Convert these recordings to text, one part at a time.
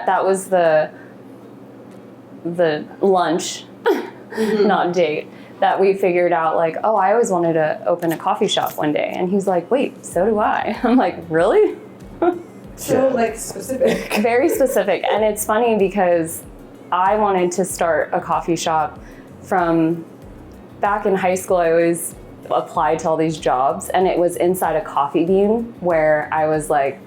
That was the lunch, not date, that we figured out, like, oh, I always wanted to open a coffee shop one day. And he's like, wait, so do I. I'm like, really? So, like, specific. Very specific. And it's funny because I wanted to start a coffee shop from back in high school. I always applied to all these jobs, and it was inside a coffee bean where I was like,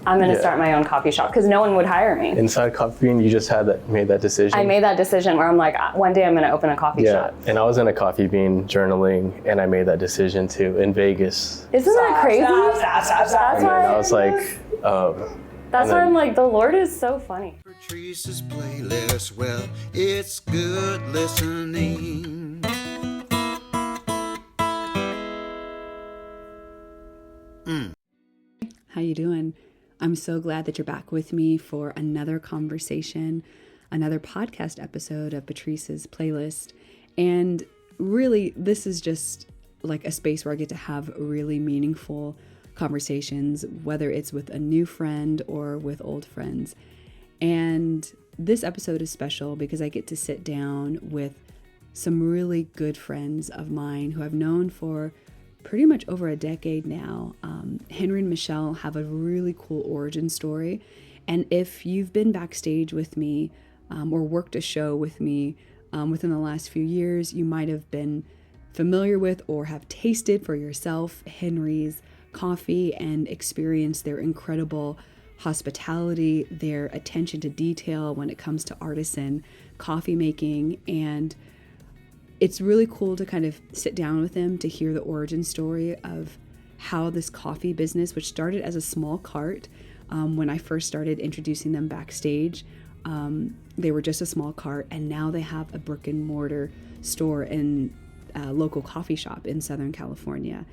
I'm going to start my own coffee shop, because no one would hire me. Inside Coffee Bean, you just made that decision? I made that decision where I'm like, one day I'm going to open a coffee shop. And I was in a Coffee Bean journaling, and I made that decision too in Vegas. Isn't that crazy? That's why I was like, that's why I'm like, the Lord is so funny. Patrice's playlist, well, it's good listening. How you doing? I'm so glad that you're back with me for another conversation, another podcast episode of Patrice's playlist. And really, this is just like a space where I get to have really meaningful conversations, whether it's with a new friend or with old friends. And this episode is special because I get to sit down with some really good friends of mine who I've known for pretty much over a decade now. Henry and Michelle have a really cool origin story. And if you've been backstage with me or worked a show with me within the last few years, you might have been familiar with or have tasted for yourself Henry's coffee and experienced their incredible hospitality, their attention to detail when it comes to artisan coffee making. And it's really cool to kind of sit down with them to hear the origin story of how this coffee business, which started as a small cart when I first started introducing them backstage, they were just a small cart, and now they have a brick and mortar store and a local coffee shop in Southern California.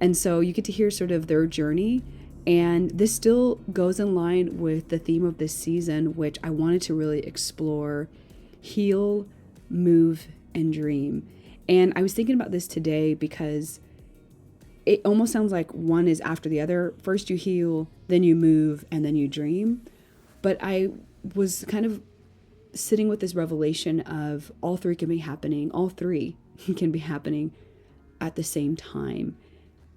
And so you get to hear sort of their journey, and this still goes in line with the theme of this season, which I wanted to really explore: heal, move, and dream. And I was thinking about this today because it almost sounds like one is after the other. First you heal, then you move, and then you dream. But I was kind of sitting with this revelation of all three can be happening. All three can be happening at the same time.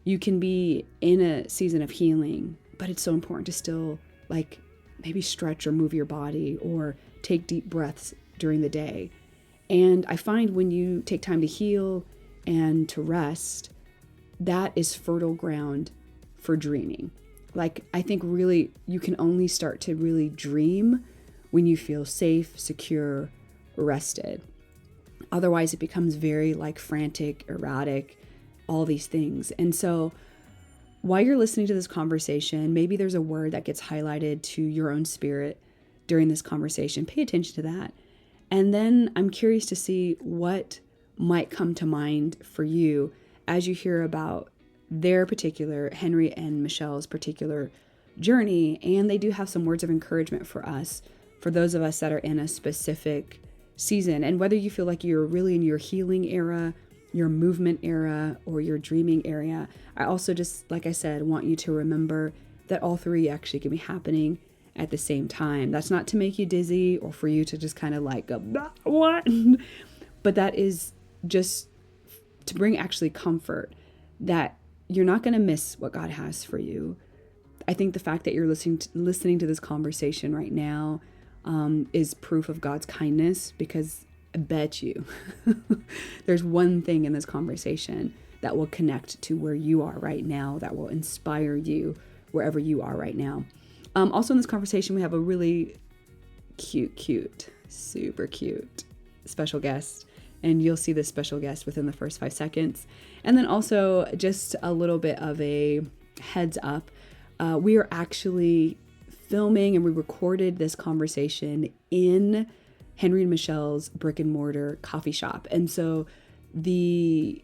You can be in a season of healing, but it's so important to still like maybe stretch or move your body or take deep breaths during the day. And I find when you take time to heal and to rest, that is fertile ground for dreaming. Like, I think really you can only start to really dream when you feel safe, secure, rested. Otherwise, it becomes very like frantic, erratic, all these things. And so while you're listening to this conversation, maybe there's a word that gets highlighted to your own spirit during this conversation. Pay attention to that. And then I'm curious to see what might come to mind for you as you hear about their particular, Henry and Michelle's particular journey. And they do have some words of encouragement for us, for those of us that are in a specific season. And whether you feel like you're really in your healing era, your movement era, or your dreaming area, I also just, like I said, want you to remember that all three actually can be happening at the same time. That's not to make you dizzy or for you to just kind of like go, what? But that is just to bring actually comfort that you're not going to miss what God has for you. I think the fact that you're listening to this conversation right now is proof of God's kindness, because I bet you there's one thing in this conversation that will connect to where you are right now, that will inspire you wherever you are right now. Also in this conversation, we have a really cute, super cute special guest. And you'll see this special guest within the first 5 seconds. And then also just a little bit of a heads up. We are actually filming, and we recorded this conversation in Henry and Michelle's brick and mortar coffee shop. And so the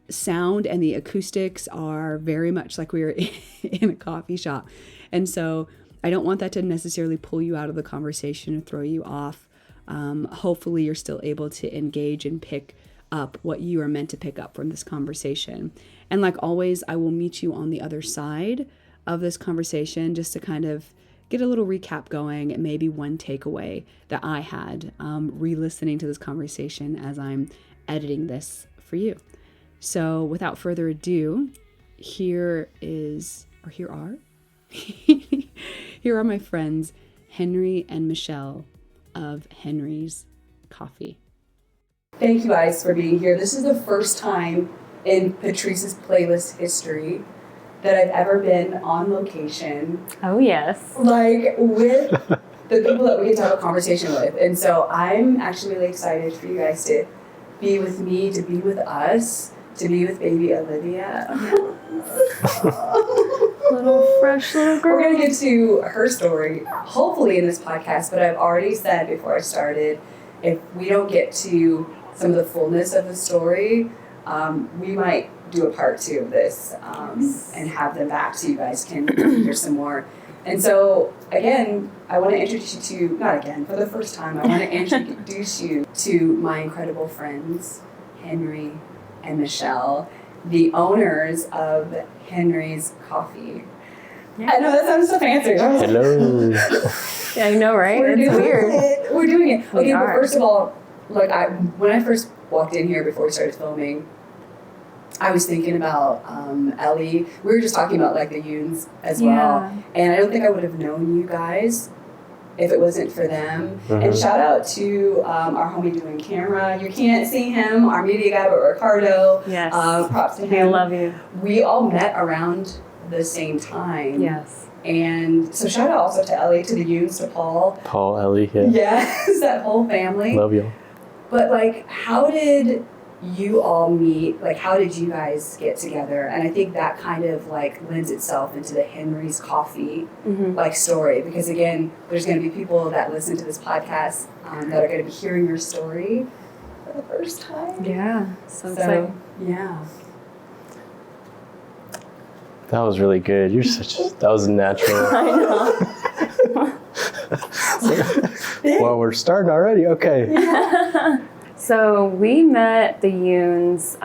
sound and the acoustics are very much like we were in a coffee shop. And so I don't want that to necessarily pull you out of the conversation or throw you off. Hopefully you're still able to engage and pick up what you are meant to pick up from this conversation. And like always, I will meet you on the other side of this conversation just to kind of get a little recap going, and maybe one takeaway that I had re-listening to this conversation as I'm editing this for you. So without further ado, here are my friends Henry and Michelle of Henry's Coffee. Thank you guys for being here. This is the first time in Patrice's playlist history that I've ever been on location, Oh, yes. like with the people that we get to have a conversation with. And so I'm actually really excited for you guys to be with me, to be with us, to be with baby Olivia. Little fresh little girl. We're going to get to her story, hopefully in this podcast, but I've already said before I started, if we don't get to some of the fullness of the story, we might do a part 2 of this and have them back so you guys can hear some more. And so, again, I want to introduce you to, not again, for the first time, I want to introduce you to my incredible friends, Henry and Michelle, the owners of Henry's Coffee. Yeah. I know that sounds so fancy. Hello. Yeah, I know, right? We're It's doing weird. it. We're doing it. We Okay, but are. first of all, like when I first walked in here before we started filming, I was thinking about Ellie. We were just talking about like the Yoons as well. Yeah. And I don't think I would have known you guys if it wasn't for them. And shout out to our homie doing camera. You can't see him, our media guy, but Ricardo. Yes. Props to I him. love you. We all met around the same time. Yes. And so shout out also to Ellie, to the Yoons, to Paul. Paul, Ellie, yeah. Yes, that whole family. Love you. But like, how did you all meet? Like, how did you guys get together? And I think that kind of like lends itself into the Henry's Coffee like story, because again, there's going to be people that listen to this podcast that are going to be hearing your story for the first time. Yeah. So exciting. Yeah. That was really good. That was natural. I know. Well, we're starting already. Okay. So we met the Yoons.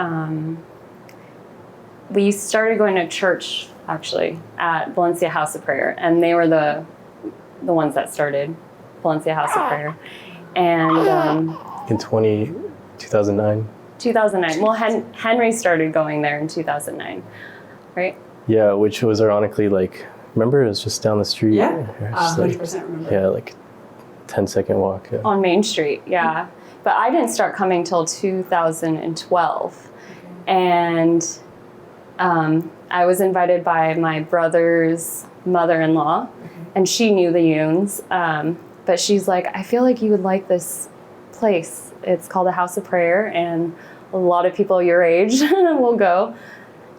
We started going to church actually at Valencia House of Prayer, and they were the ones that started Valencia House of Prayer. And In 2009. 2009. Well, Henry started going there in 2009, right? Yeah, which was ironically like, remember it was just down the street. Yeah. Just like, 100% remember. yeah, like 10-second walk. Yeah. On Main Street, yeah. But I didn't start coming till 2012. And I was invited by my brother's mother-in-law, and she knew the Yoons. But she's like, I feel like you would like this place. It's called a House of Prayer, and a lot of people your age will go.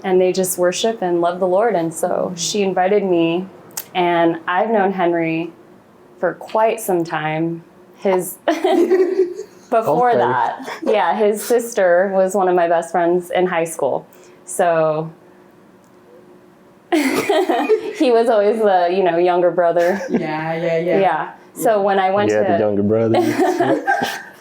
And they just worship and love the Lord. And so she invited me, and I've known Henry for quite some time. Before Okay. that, yeah, his sister was one of my best friends in high school. So he was always the, younger brother. Yeah. Yeah. So when I went Yeah, the younger brother.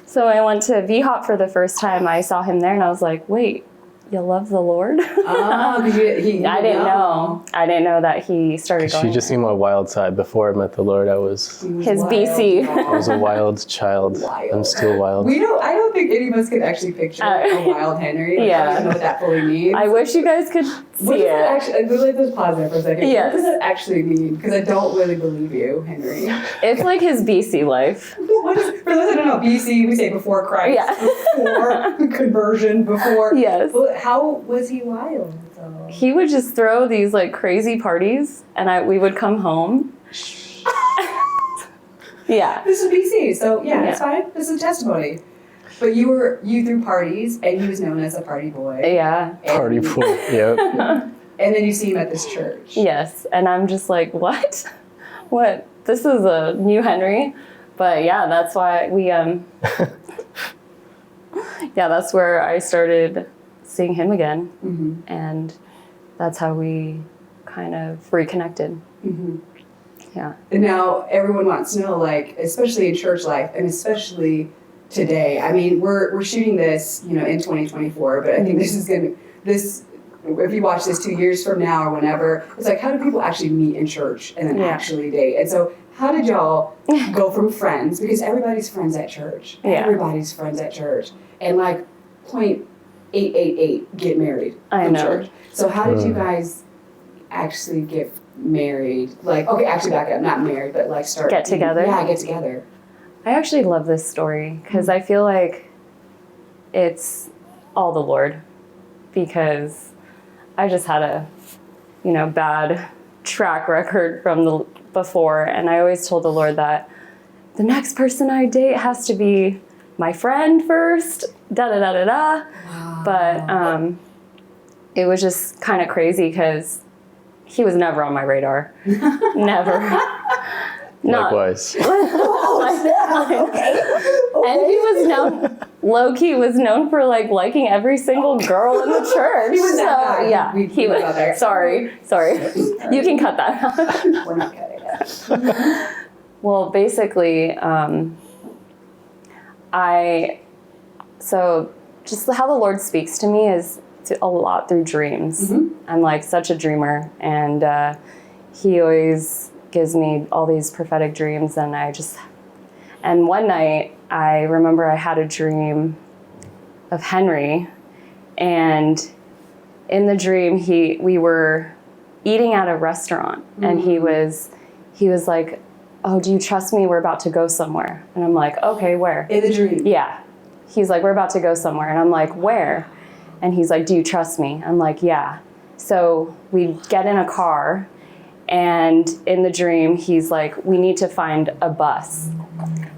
so when I went to VHOP for the first time, I saw him there, and I was like, wait, you love the Lord? Oh, I didn't know. I didn't know that he started going. She just seen my wild side. Before I met the Lord, I was His BC. a wild child. Wild. I'm still wild. I don't think any of us could actually picture a wild Henry. Like, Yeah. I don't know what that fully means. I wish you guys could What see does that it. actually, I really just pause there for a second. Yes. What does that actually mean? Because I don't really believe you, Henry. It's like his BC life. For those that don't know, BC, we say before Christ, Yeah. before conversion, before. Yes. Well, how was he wild, though? He would just throw these like crazy parties, and we would come home. Yeah. This is BC, so yeah, Yeah. it's fine. This is testimony. But you threw parties, and he was known as a party boy. Yeah. Party pool. Yep. And then you see him at this church. Yes. And I'm just like, what? What? This is a new Henry. But yeah, that's why we yeah, that's where I started seeing him again. And that's how we kind of reconnected. Yeah. And now everyone wants to know, like, especially in church life, and especially today. I mean, we're shooting this, in 2024, but I think this if you watch this 2 years from now or whenever, it's like, how do people actually meet in church and then actually date? And so how did y'all go from friends, because everybody's friends at church, everybody's friends at church, and like 0.888 get married from church. So how did you guys actually get married? Like, okay, actually back up, not married, but like start. Get together? Yeah, get together. I actually love this story because I feel like it's all the Lord, because I just had a, bad track record from the before, and I always told the Lord that the next person I date has to be my friend first, da-da-da-da-da. Wow. But it was just kind of crazy because he was never on my radar. Never. Likewise. And he was known, low-key was known for like liking every single girl in the church. He was that guy. Yeah, he was. Sorry. You can cut that out. We're not cutting it. Well, basically, just how the Lord speaks to me is a lot through dreams. Mm-hmm. I'm like such a dreamer, and he always gives me all these prophetic dreams, and one night I remember I had a dream of Henry, and in the dream we were eating at a restaurant, mm-hmm. and he was like, "Oh, do you trust me? We're about to go somewhere." And I'm like, "Okay, where?" In the dream. Yeah. He's like, "We're about to go somewhere." And I'm like, "Where?" And he's like, "Do you trust me?" I'm like, "Yeah." So we get in a car, and in the dream, he's like, "We need to find a bus."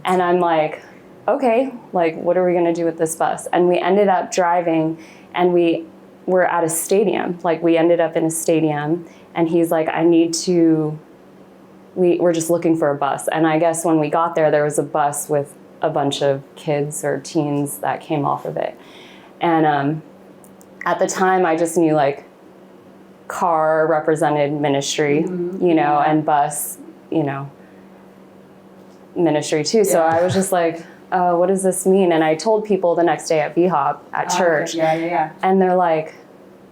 And I'm like, "Okay, like, what are we going to do with this bus?" And we ended up driving, and we were at a stadium. Like, we ended up in a stadium, and he's like, we're just looking for a bus. And I guess when we got there was a bus with a bunch of kids or teens that came off of it. And at the time, I just knew like car represented ministry, mm-hmm. And bus, ministry too. Yeah. So I was just like, "Oh, what does this mean?" And I told people the next day at VHOP at church. Okay. Yeah. And they're like,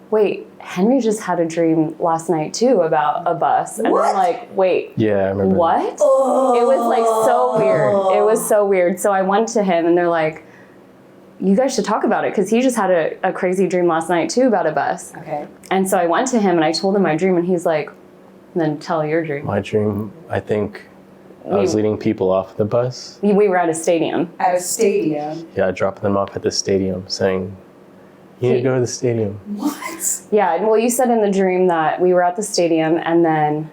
"Wait, Henry just had a dream last night too about a bus." And what? I'm like, "Wait, yeah, I remember what?" Oh. It was like so weird. It was so weird. So I went to him, and they're like, "You guys should talk about it," because he just had a crazy dream last night too about a bus. Okay. And so I went to him and I told him my dream, and he's like, "Then tell your dream." My dream, I think I was leading people off the bus. We were at a stadium. At a stadium? Yeah, dropping them off at the stadium, saying, "You need to go to the stadium." What? Yeah, well, you said in the dream that we were at the stadium, and then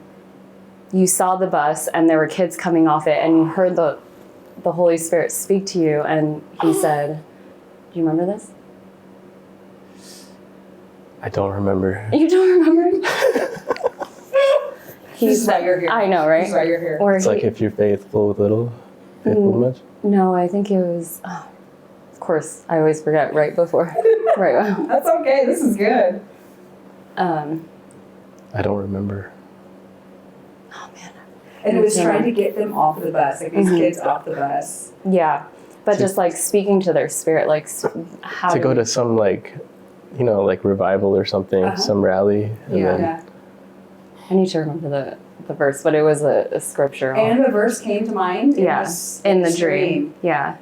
you saw the bus, and there were kids coming off it, and you heard the Holy Spirit speak to you, and he said, "Do you remember this?" I don't remember. You don't remember? This is why you're here. I know, right? This is why you're here. Or It's like, if you're faithful with little, faithful with much. No, I think it was, of course, I always forget right before. Right. That's okay. This is good. I don't remember. Oh, man. And it was trying to get them off the bus, like these Mm-hmm. kids off the bus. Yeah. But just like speaking to their spirit, like how to go to some like revival or something, some rally. And Yeah. I need to remember the verse, but it was a scripture. And the verse came to mind in the dream. Yeah.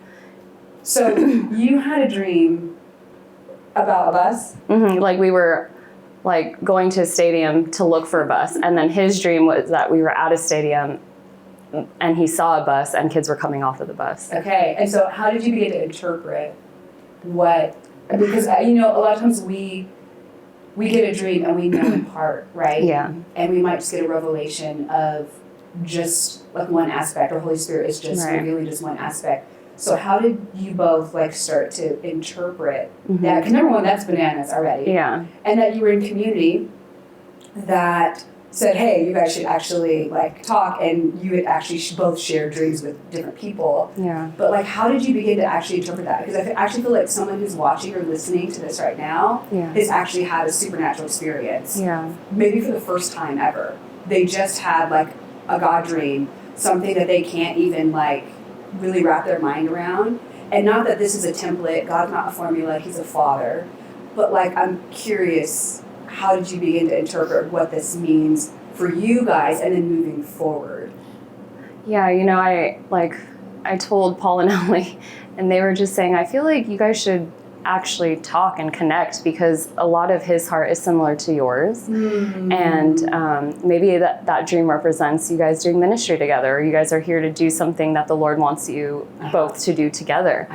So you had a dream about a bus? Mm-hmm. Like we were like going to a stadium to look for a bus, and then his dream was that we were at a stadium and he saw a bus and kids were coming off of the bus. Okay. And so how did you begin to interpret what, because a lot of times we get a dream and we know in part, right? Yeah. And we might just get a revelation of just like one aspect, or Holy Spirit is just revealing just one aspect. So how did you both like start to interpret that? Because number one, that's bananas already. Yeah. And that you were in community that said, hey, you guys should actually like talk, and you had actually both shared dreams with different people. Yeah. But like, how did you begin to actually interpret that? Because I actually feel like someone who's watching or listening to this right now has actually had a supernatural experience. Yeah. Maybe for the first time ever. They just had like a God dream, something that they can't even like really wrap their mind around. And not that this is a template, God's not a formula, He's a Father. But like, I'm curious, how did you begin to interpret what this means for you guys and then moving forward? Yeah, I told Paul and Ellie, and they were just saying, I feel like you guys should actually talk and connect because a lot of his heart is similar to yours. And maybe that dream represents you guys doing ministry together, or you guys are here to do something that the Lord wants you both to do together.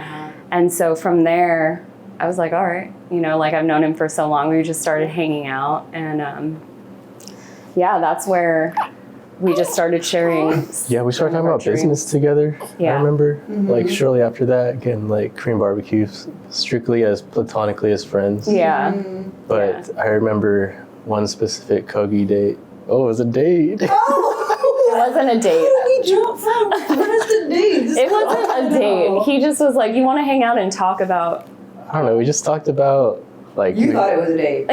And so from there, I was like, all right, I've known him for so long. We just started hanging out, and that's where we just started sharing. Yeah, we started talking about business together. Yeah. I remember, shortly after that, getting Korean barbecue, strictly as platonically as friends. Yeah. But I remember one specific Kogi date. Oh, it was a date. It wasn't a date. We jumped from friends to dates. It wasn't a date. He just was like, you want to hang out and talk about. I don't know. We just talked about You thought it was a date.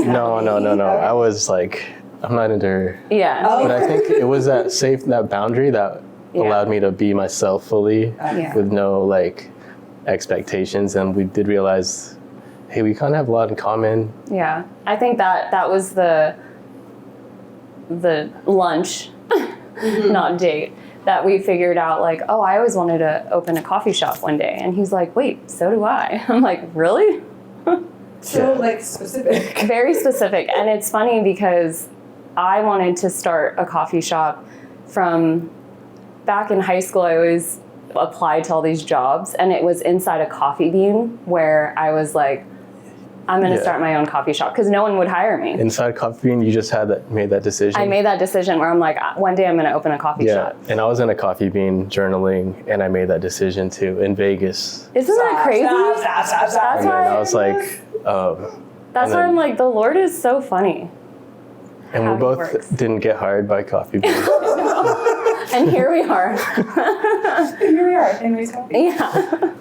No. I was like, I'm not into her. Yeah. But I think it was that boundary that allowed me to be myself fully with no expectations. And we did realize, hey, we kind of have a lot in common. Yeah. I think that was the lunch, not date, that we figured out I always wanted to open a coffee shop one day. And he's like, wait, so do I. I'm like, really? So specific. Very specific. And it's funny because I wanted to start a coffee shop from back in high school. I always applied to all these jobs, and it was inside a coffee bean where I was like, I'm going to start my own coffee shop because no one would hire me. Inside coffee bean, you just made that decision. I made that decision where I'm like, one day I'm going to open a coffee shop. And I was in a coffee bean journaling, and I made that decision too in Vegas. Isn't that crazy? Stop. That's And why I was like, that's why I'm like, the Lord is so funny. and how we he both works. didn't get hired by coffee bean. And here we are. Here we are, Henry's Coffee. Yeah.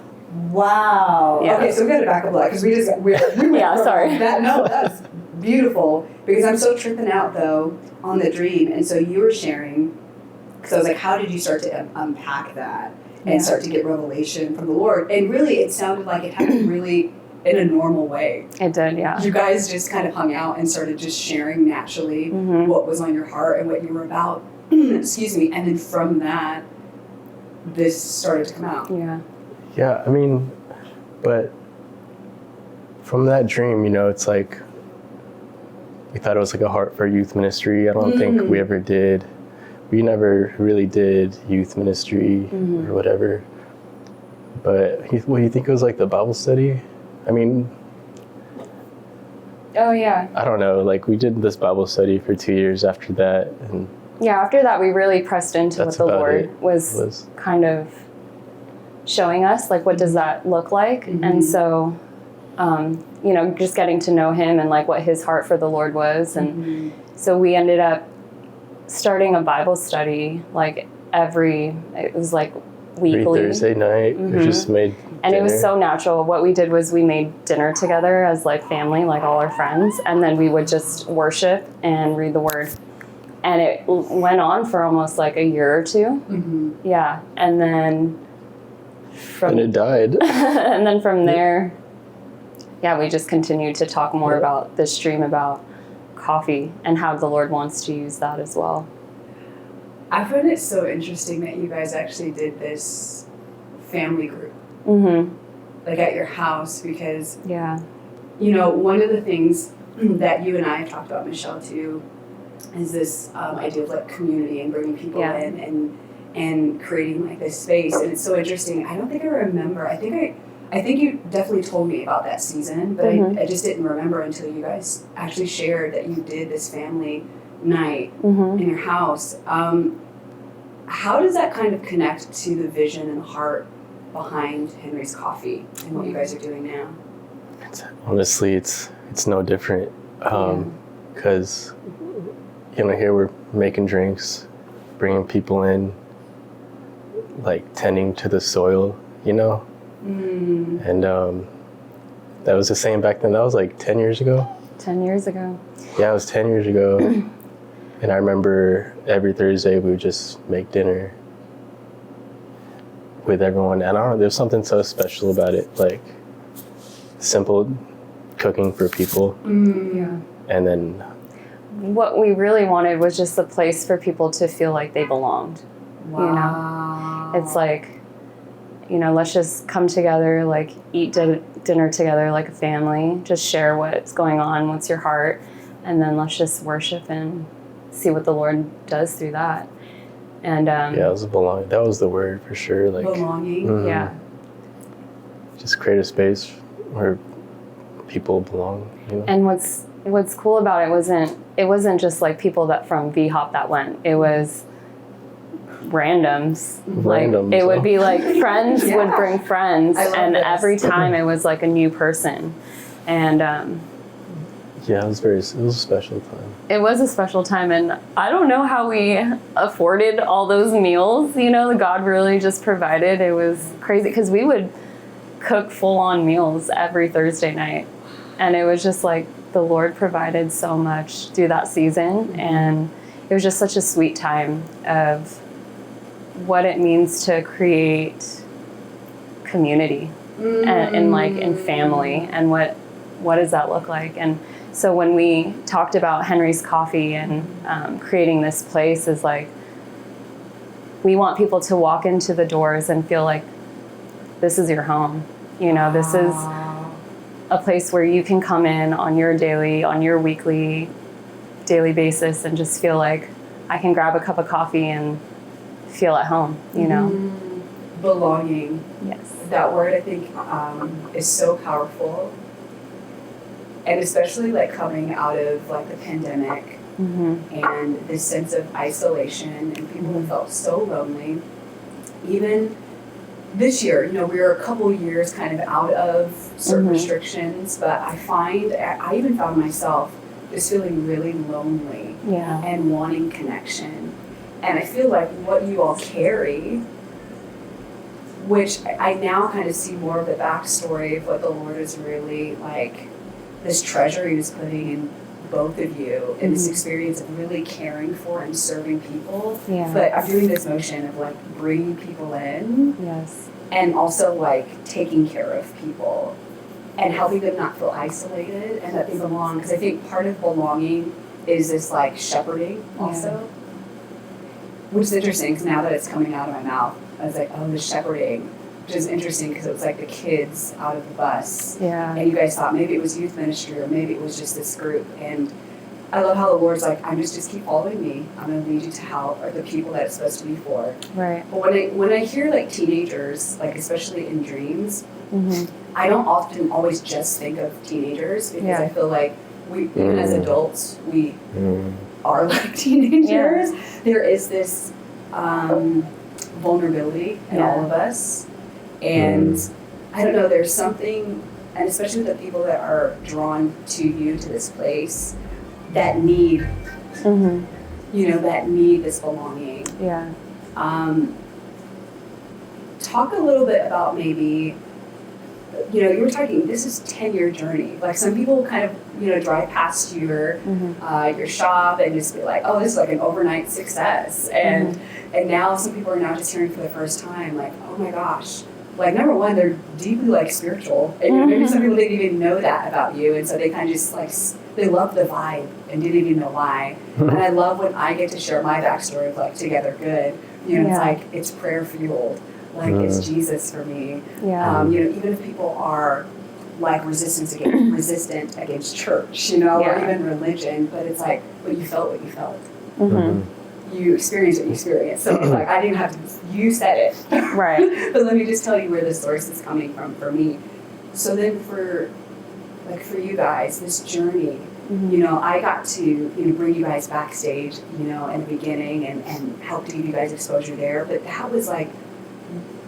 Wow. Yeah. Okay, so we got to back up a lot because we went Yeah, from sorry. that. No, that's beautiful because I'm so tripping out though on the dream, and so you were sharing. Because I was like, how did you start to unpack that and start to get revelation from the Lord? And really, it sounded like it happened really in a normal way. It did, yeah. You guys just kind of hung out and started just sharing naturally what was on your heart and what you were about. Excuse me. And then from that, this started to come out. Yeah. Yeah, I mean, but from that dream, it's like we thought it was a heart for youth ministry. I don't think we ever did. We never really did youth ministry or whatever. But what do you think it was the Bible study? I mean, Oh, yeah. I don't know. We did this Bible study for 2 years after that, and Yeah, after that, we really pressed into what That's the about Lord it. was kind of showing us, what does that look like? And so, just getting to know him and what his heart for the Lord was. And so we ended up starting a Bible study it was weekly. every Thursday night, we just made And it was dinner. so natural. What we did was we made dinner together as family, all our friends, and then we would just worship and read the word. And it went on for almost a year or two. Yeah. And then and it died. and then from there, we just continued to talk more about this dream about coffee and how the Lord wants to use that as well. I find it so interesting that you guys actually did this family group, at your house, because Yeah. one of the things that you and I have talked about, Michelle, too, is this idea of community and bringing people in and creating this space. And it's so interesting. I don't think I remember. I think you definitely told me about that season, but I just didn't remember until you guys actually shared that you did this family night in your house. How does that kind of connect to the vision and heart behind Henry's Coffee and what you guys are doing now? Honestly, it's no different because here we're making drinks, bringing people in, tending to the soil, and that was the same back then. That was 10 years ago. 10 years ago. Yeah, it was 10 years ago. And I remember every Thursday we would just make dinner with everyone. And I don't know, there's something so special about it. Simple cooking for people. Yeah. And then, What we really wanted was just a place for people to feel like they belonged. Wow. It's like, let's just come together, like eat dinner together like a family, just share what's going on, what's your heart, and then let's just worship and see what the Lord does through that. And it was belonging. That was the word for sure. Like belonging. yeah. Just create a space where people belong. And what's cool about it wasn't just like people that from VHOP that went. It was randoms. Like it would be like friends would bring friends, and every time it was like a new person. And it was a special time. it was a special time, and I don't know how we afforded all those meals. God really just provided. It was crazy because we would cook full-on meals every Thursday night, and it was just like the Lord provided so much through that season, and it was just such a sweet time of what it means to create community and like in family, and what does that look like. And so when we talked about Henry's Coffee and creating this place, is like we want people to walk into the doors and feel like this is your home. This is a place where you can come in on your weekly, daily basis and just feel like I can grab a cup of coffee and feel at home, Belonging. Yes. That word, I think, is so powerful. And especially like coming out of like the pandemic and this sense of isolation, and people have felt so lonely. Even this year, we were a couple years kind of out of certain restrictions, but I even found myself just feeling really lonely and wanting connection. And I feel like what you all carry, which I now kind of see more of the backstory of what the Lord is really like, this treasure he was putting in both of you, and this experience of really caring for and serving people. Yeah. But I'm doing this motion of like bringing people in. Yes. And also like taking care of people and helping them not feel isolated and that they belong. Because I think part of belonging is this like shepherding also, which is interesting because now that it's coming out of my mouth, I was like, oh, the shepherding, which is interesting because it was like the kids out of the bus. Yeah. And you guys thought maybe it was youth ministry or maybe it was just this group. And I love how the Lord's like, I'm just keep following me. I'm going to lead you to how or the people that it's supposed to be for. Right. But when I hear like teenagers, like especially in dreams, I don't often always just think of teenagers because I feel like we, even as adults, we are like teenagers. Yeah. There is this vulnerability in all of us. And I don't know, there's something, and especially the people that are drawn to you, to this place, that need, that need this belonging. Yeah. Talk a little bit about maybe, you were talking, this is 10-year journey. Like some people kind of, drive past your shop and just be like, oh, this is like an overnight success. And now some people are now just hearing for the first time, like, oh my gosh. Like number one, they're deeply like spiritual. And maybe some people didn't even know that about you. And so they kind of just like, they love the vibe and didn't even know why. And I love when I get to share my backstory of like Together Good. It's like, it's prayer fueled. Like it's Jesus for me. Yeah. Even if people are like resistant against church, or even religion, but it's like, but you felt what you felt. You experienced what you experienced. So it's like, I didn't have to, you said it. Right. But let me just tell you where the source is coming from for me. So then for you guys, this journey, I got to bring you guys backstage, in the beginning and help to give you guys exposure there. But that was like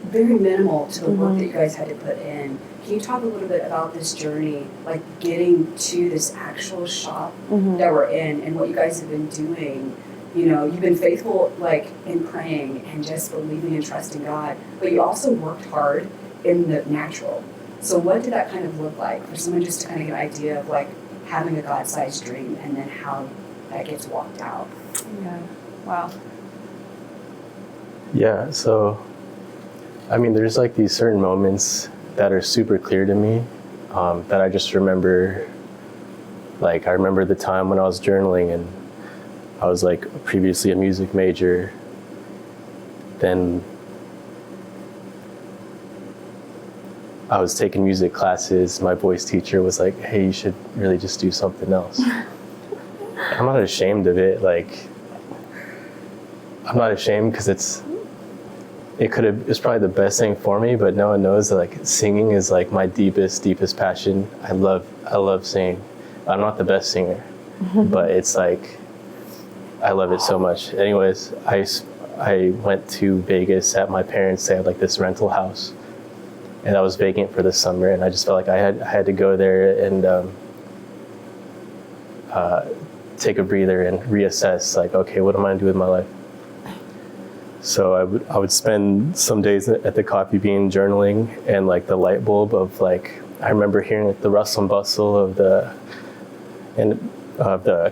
very minimal to the work that you guys had to put in. Can you talk a little bit about this journey, like getting to this actual shop that we're in and what you guys have been doing? You've been faithful like in praying and just believing and trusting God, but you also worked hard in the natural. So what did that kind of look like for someone just to kind of get an idea of like having a God-sized dream and then how that gets walked out? Yeah. Wow. Yeah, so, I mean, there's like these certain moments that are super clear to me that I just remember. Like, I remember the time when I was journaling and I was like previously a music major. Then I was taking music classes. My voice teacher was like, hey, you should really just do something else. I'm not ashamed of it. Like, I'm not ashamed because it's probably the best thing for me, but no one knows that like singing is like my deepest passion. I love singing. I'm not the best singer, but it's like, I love it so much. Anyways, I went to Vegas at my parents'. They had like this rental house, and I was vacant for the summer, and I just felt like I had to go there and take a breather and reassess. Like, okay, what am I gonna do with my life? So I would spend some days at the coffee bean journaling, and like the light bulb of like, I remember hearing like the rustle and bustle of the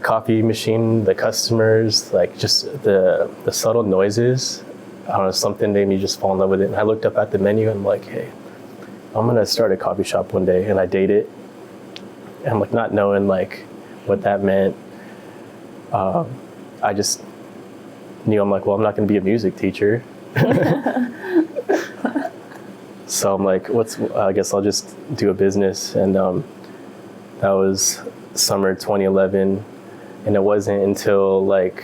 coffee machine, the customers, like just the subtle noises. I don't know, something made me just fall in love with it. And I looked up at the menu and I'm like, hey, I'm gonna start a coffee shop one day. And I date it. And I'm like, not knowing like what that meant. I just knew, I'm like, well, I'm not gonna be a music teacher. So I'm like, I guess I'll just do a business. And that was summer 2011. And it wasn't until like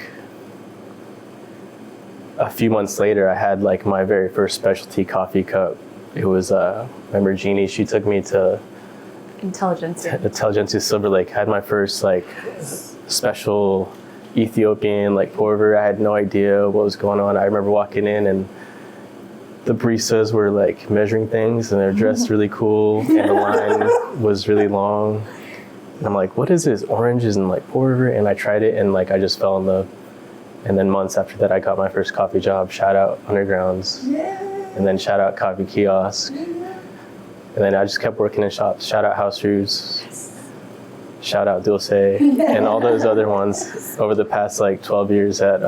a few months later, I had like my very first specialty coffee cup. It was, remember Jeannie, she took me to Intelligentsia Silver Lake. I had my first like special Ethiopian like pour over. I had no idea what was going on. I remember walking in and the baristas were like measuring things and they're dressed really cool and the line was really long. And I'm like, what is this? Oranges and like pour over? And I tried it and like I just fell in love. And then months after that, I got my first coffee job. Shout out Undergrounds. Yeah. And then shout out Coffee Kiosk. Yeah. And then I just kept working in shops. Shout out House Roots. Yes. Shout out Dulce. And all those other ones over the past like 12 years that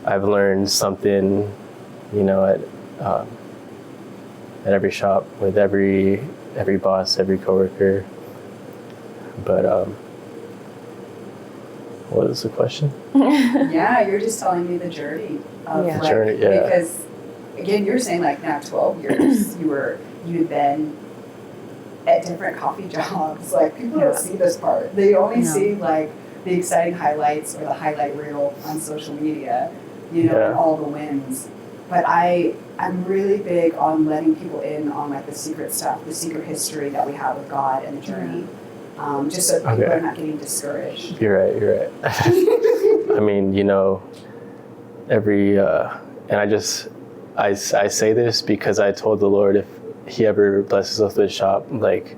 I've learned something, you know, at every shop with every boss, every coworker. But what was the question? Yeah, you're just telling me the journey of like, journey, yeah. Because again, you're saying like now 12 years you'd been at different coffee jobs. Like people don't see this part. They only see like the exciting highlights or the highlight reel on social media, you know, and all the wins. But I'm really big on letting people in on like the secret stuff, the secret history that we have with God and the journey. Just so people are not getting discouraged. You're right. I mean, you know, and I say this because I told the Lord if he ever blesses us with a shop, like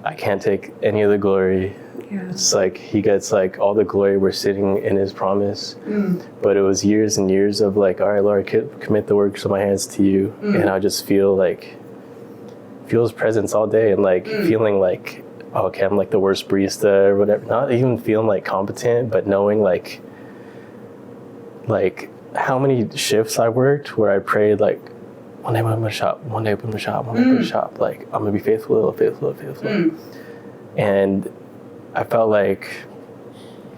I can't take any of the glory. Yeah. It's like he gets like all the glory. We're sitting in his promise. But it was years and years of like, all right, Lord, commit the works of my hands to you. And I just feel his presence all day and like feeling like, oh, okay, I'm like the worst barista or whatever. Not even feeling like competent, but knowing like how many shifts I worked where I prayed like, one day I'm gonna shop, one day I'm gonna shop, one day I'm gonna shop. Like I'm gonna be faithful. And I felt like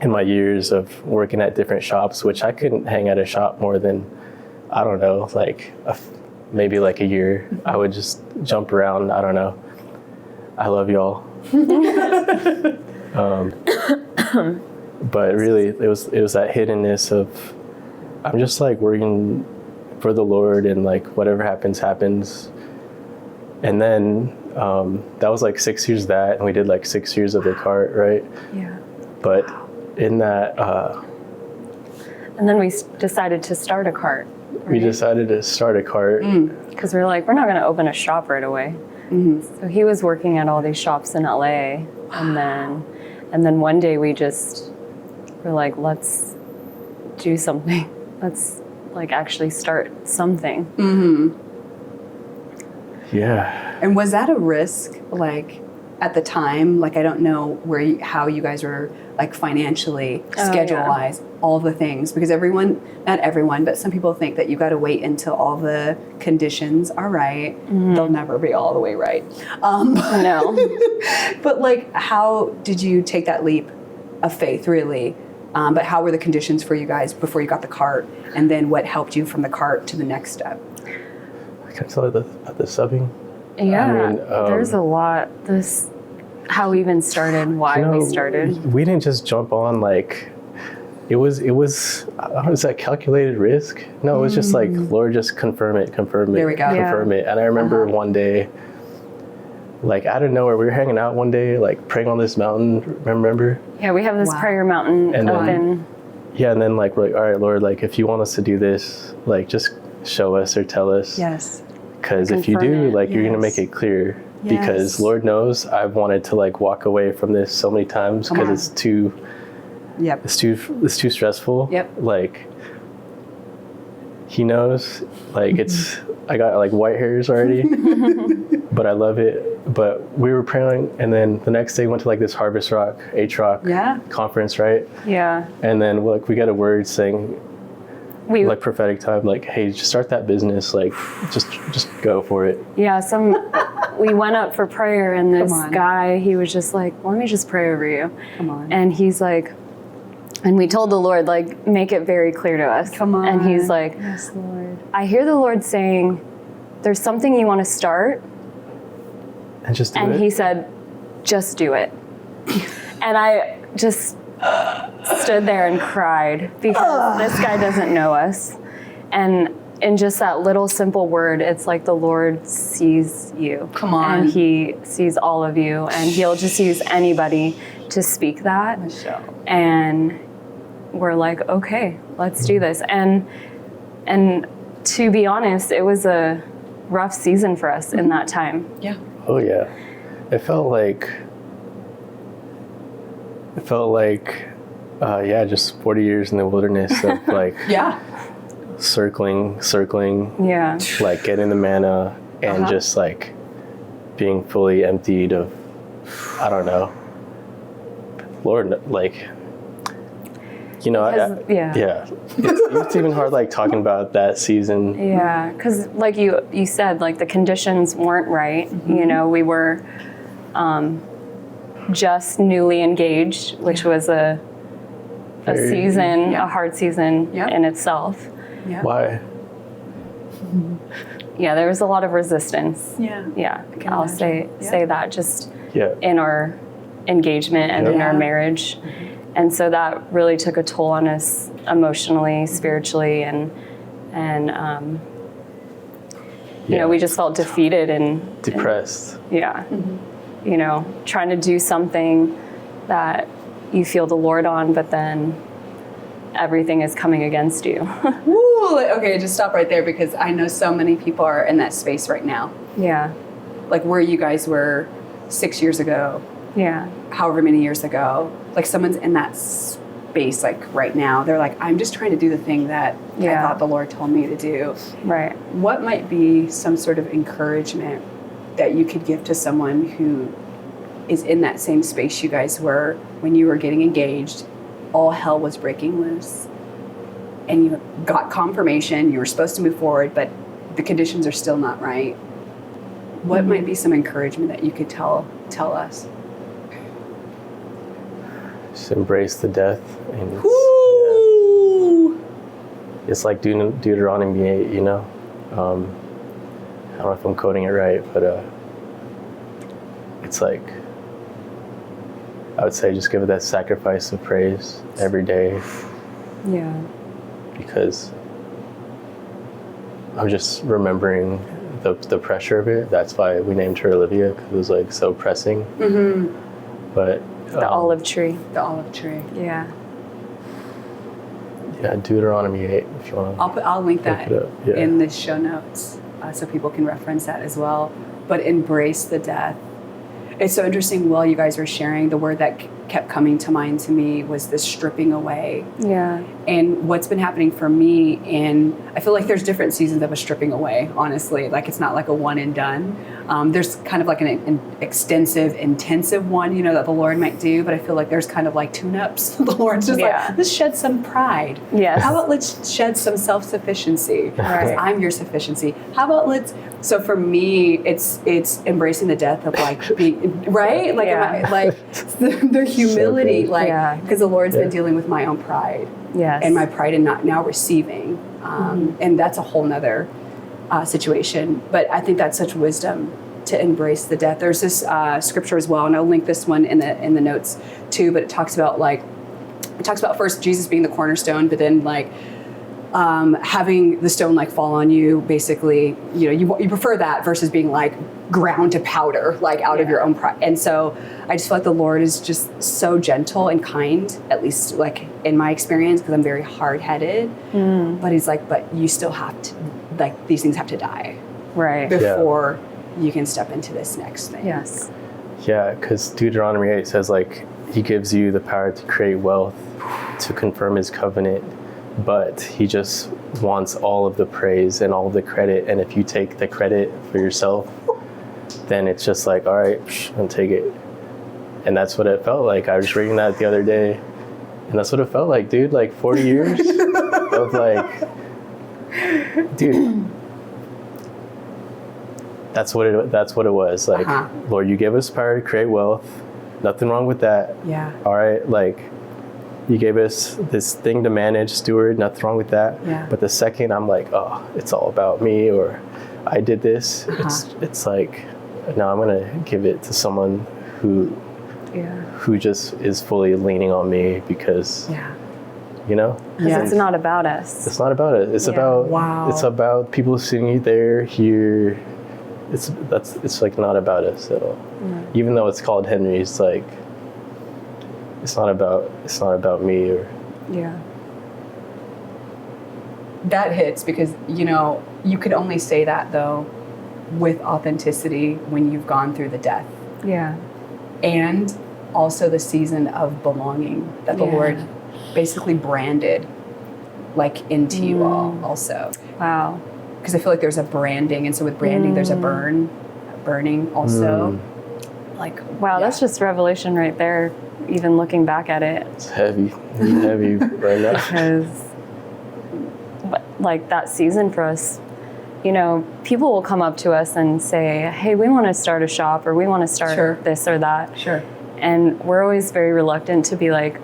in my years of working at different shops, which I couldn't hang at a shop more than, I don't know, like maybe like a year. I would just jump around. I don't know. I love y'all. But really, it was that hiddenness of I'm just like working for the Lord and like whatever happens. And then that was like 6 years that, and we did like 6 years of the cart, right? Yeah. But in that, and then we decided to start a cart. Right? We decided to start a cart because we're like, we're not going to open a shop right away. So he was working at all these shops in LA, and then one day we just were like, let's do something. Let's like actually start something. Yeah. And was that a risk? Like, at the time, like I don't know how you guys were like financially, schedule-wise, all the things, because not everyone, but some people think that you got to wait until all the conditions are right. They'll never be all the way right. No. But like, how did you take that leap of faith, really? But how were the conditions for you guys before you got the cart? And then what helped you from the cart to the next step? Can I tell you about the subbing? Yeah, I mean, there's a lot. How we even started, why we started. We didn't just jump on like, it was that calculated risk? No, it was just like, Lord, just confirm it. There we go. Confirm it. And I remember one day, like out of nowhere, we were hanging out one day, like praying on this mountain, remember? Yeah, we have this prayer mountain and open. Yeah, and then like, we're like, all right, Lord, like if you want us to do this, like just show us or tell us. Yes. Because if you do, like you're going to make it clear. Yes. Because Lord knows I've wanted to like walk away from this so many times because it's too stressful. Yep. Like he knows, like I got like white hairs already, but I love it. But we were praying, and then the next day we went to like this Harvest Rock, H-Rock conference, right? Yeah. And then like we got a word saying, like prophetic time, like, hey, just start that business, like just go for it. Yeah, we went up for prayer, and this guy, he was just like, let me just pray over you. Come on. And he's like, and we told the Lord, like, make it very clear to us. Come on. And he's like, yes, Lord. I hear the Lord saying, there's something you want to start. And just do it. And he said, just do it. And I just stood there and cried because this guy doesn't know us. And in just that little simple word, it's like the Lord sees you. Come on. And he sees all of you, and he'll just use anybody to speak that. Michelle. And we're like, okay, let's do this. And to be honest, it was a rough season for us in that time. Yeah. Oh yeah. It felt like just 40 years in the wilderness of like circling, Yeah. like getting the manna and just like being fully emptied of, I don't know, Lord, like, you know, it's even hard like talking about that season. Yeah, because like you said, like the conditions weren't right. You know, we were just newly engaged, which was a season, a hard season in itself. Yeah. Why? Yeah, there was a lot of resistance. Yeah. I'll say that just Yeah. in our engagement and in our marriage. And so that really took a toll on us emotionally, spiritually, and you know, we just felt defeated and depressed. You know, trying to do something that you feel the Lord on, but then everything is coming against you. Woo! Okay, just stop right there, because I know so many people are in that space right now. Yeah. Like where you guys were 6 years ago. Yeah. However many years ago. Like someone's in that space like right now. They're like, I'm just trying to do the thing that I thought the Lord told me to do. Right. What might be some sort of encouragement that you could give to someone who is in that same space you guys were when you were getting engaged, all hell was breaking loose, and you got confirmation, you were supposed to move forward, but the conditions are still not right? What might be some encouragement that you could tell us? Just embrace the death. And it's like Deuteronomy 8, you know? I don't know if I'm quoting it right, but it's like, I would say just give it that sacrifice of praise every day. Yeah. Because I'm just remembering the pressure of it. That's why we named her Olivia, because it was like so pressing. But The olive tree. The olive tree. Yeah. Yeah, Deuteronomy 8, if you want to. I'll link that Yeah. in the show notes so people can reference that as well. But embrace the death. It's so interesting while you guys were sharing, the word that kept coming to mind to me was this stripping away. Yeah. And what's been happening for me, and I feel like there's different seasons of a stripping away, honestly. Like it's not like a one and done. There's kind of like an extensive, intensive one, you know, that the Lord might do, but I feel like there's kind of like tune-ups. The Lord's just like, let's shed some pride. Yes. How about let's shed some self-sufficiency? Because Right. I'm your sufficiency. How about so for me, it's embracing the death of like being, right? Like, Yeah. their humility, good. like, Yeah. because the Lord's been dealing with my own pride. Yes. And my pride in not now receiving. And that's a whole nother situation. But I think that's such wisdom to embrace the death. There's this scripture as well, and I'll link this one in the notes too, but it talks about first Jesus being the cornerstone, but then like having the stone like fall on you, basically, you know, you prefer that versus being like ground to powder, like out of your own pride. And so I just feel like the Lord is just so gentle and kind, at least like in my experience, because I'm very hard-headed. But he's like, but you still have to, like, these things have to die Right. before you can step into this next thing. Yes. Yeah, because Deuteronomy 8 says, like, he gives you the power to create wealth, to confirm his covenant, but he just wants all of the praise and all of the credit. And if you take the credit for yourself, then it's just like, all right, I'll take it. And that's what it felt like. I was reading that the other day, and that's what it felt like, dude. Like 40 years of like, dude. That's what it was. Like, Lord, you gave us power to create wealth. Nothing wrong with that. Yeah. All right. Like, you gave us this thing to manage, steward. Nothing wrong with that. Yeah. But the second I'm like, oh, it's all about me, or I did this. It's like, no, I'm gonna give it to someone who just is fully leaning on me because, you know. Because it's not about us. It's not about it. It's about It's about people sitting there, here. It's like not about us at all. Even though it's called Henry, it's like it's not about me or That hits because, you know, you could only say that though with authenticity when you've gone through the death. Yeah. And also the season of belonging that the Lord basically branded like into you all also. Wow. Because I feel like there's a branding, and so with branding there's a burning also. Like, wow, that's just revelation right there, even looking back at it. it's heavy right now. Because like that season for us, you know, people will come up to us and say, hey, we want to start a shop, or we want to start this or that. Sure. And we're always very reluctant to be like,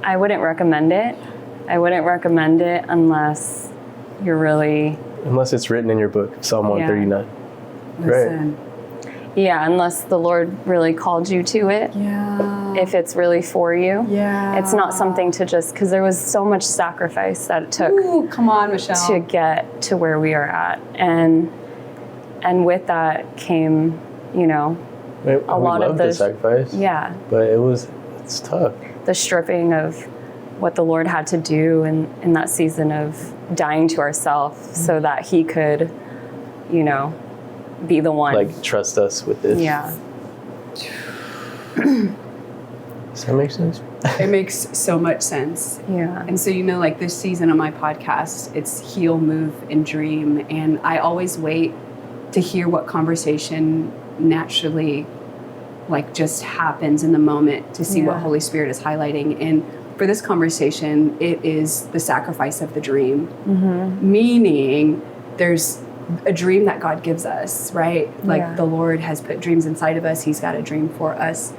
I wouldn't recommend it. I wouldn't recommend it unless you're really... Unless it's written in your book, Psalm 139. Listen. Yeah, unless the Lord really called you to it. Yeah. If it's really for you. Yeah. It's not something to just... Because there was so much sacrifice that it took... Ooh, come on, Michelle. to get to where we are at. And with that came, you know, a lot of the sacrifice. Yeah. But it's tough. The stripping of what the Lord had to do in that season of dying to ourselves so that he could, you know, be the one. Like, trust us with this. Yeah. Does that make sense? It makes so much sense. Yeah. And so, you know, like this season of my podcast, it's Heal, Move, and Dream. And I always wait to hear what conversation naturally, like, just happens in the moment to see what Holy Spirit is highlighting. And for this conversation, it is the sacrifice of the dream. Meaning there's a dream that God gives us, right? Like the Lord has put dreams inside of us. He's got a dream for us.